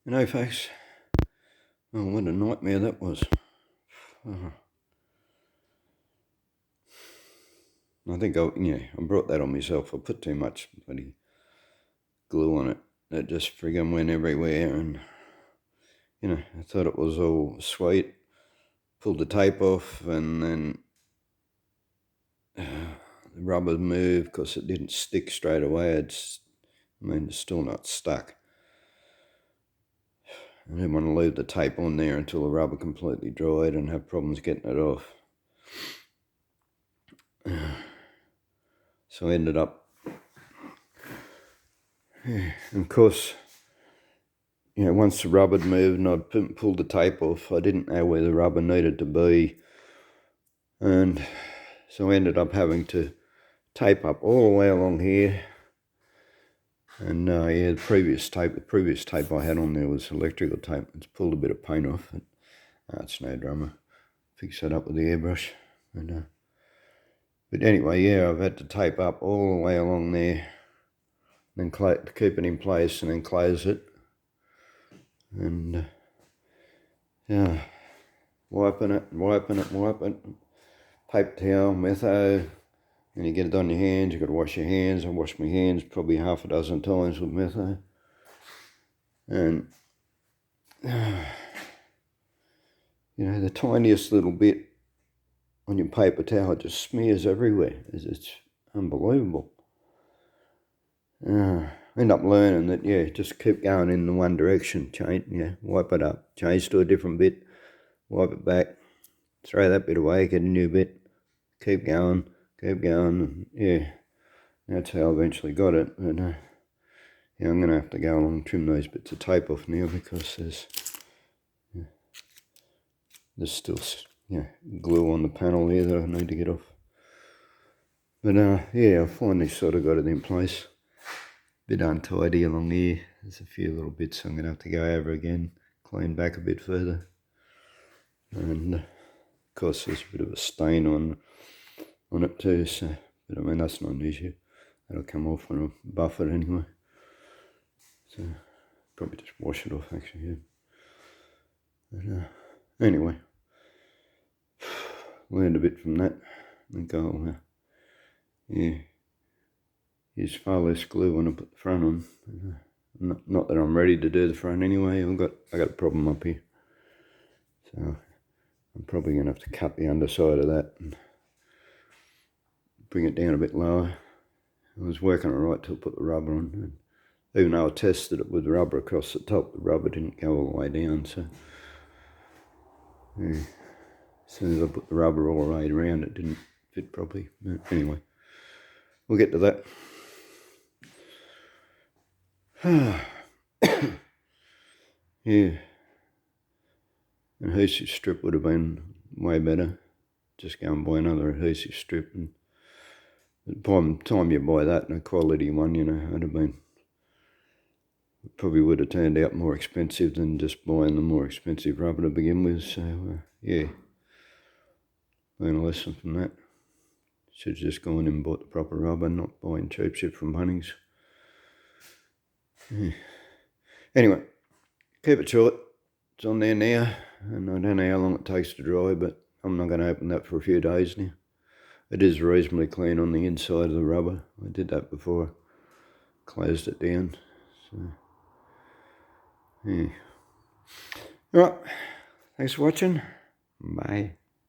You know, folks, oh, what a nightmare that was. I think I brought that on myself. I put too much bloody glue on it. It just friggin' went everywhere, and I thought it was all sweet. Pulled the tape off, and then the rubber moved because it didn't stick straight away. It's still not stuck. I didn't want to leave the tape on there until the rubber completely dried and have problems getting it off. So I ended up, and of course, once the rubber had moved and I'd pulled the tape off, I didn't know where the rubber needed to be. And so I ended up having to tape up all the way along here. And the previous tape I had on there was electrical tape. It's pulled a bit of paint off. It's no drama. Fix that up with the airbrush. But anyway, I've had to tape up all the way along there, then keep it in place and then close it. And wiping it, paper towel, metho, and you get it on your hands. You've got to wash your hands. I wash my hands probably half a dozen times with metho. And the tiniest little bit on your paper towel just smears everywhere. It's unbelievable. End up learning that, just keep going in the one direction. Wipe it up, change to a different bit, wipe it back, throw that bit away, get a new bit, keep going. And, that's how I eventually got it. But I'm going to have to go along and trim those bits of tape off now because there's still glue on the panel here that I need to get off. But I finally sort of got it in place. Bit untidy along here. There's a few little bits I'm going to have to go over again, clean back a bit further. And of course there's a bit of a stain on it too, so, but that's not an issue. That'll come off when I buff it anyway. So probably just wash it off actually. But anyway, learned a bit from that. And go, use far less glue when I put the front on. Not that I'm ready to do the front anyway. I got a problem up here, so I'm probably going to have to cut the underside of that and bring it down a bit lower. I was working all right till I put the rubber on, and even though I tested it with rubber across the top, the rubber didn't go all the way down. So as soon as I put the rubber all the way around, it didn't fit properly. But anyway, we'll get to that. An adhesive strip would have been way better. Just go and buy another adhesive strip, and by the time you buy that and a quality one, it'd have been, probably would have turned out more expensive than just buying the more expensive rubber to begin with. So learn a lesson from that. Should have just gone and bought the proper rubber, not buying cheap shit from Bunnings. Anyway, keep it short. It's on there now, and I don't know how long it takes to dry, but I'm not going to open that for a few days now. It is reasonably clean on the inside of the rubber. I did that before I closed it down. So, Alright, thanks for watching. Bye.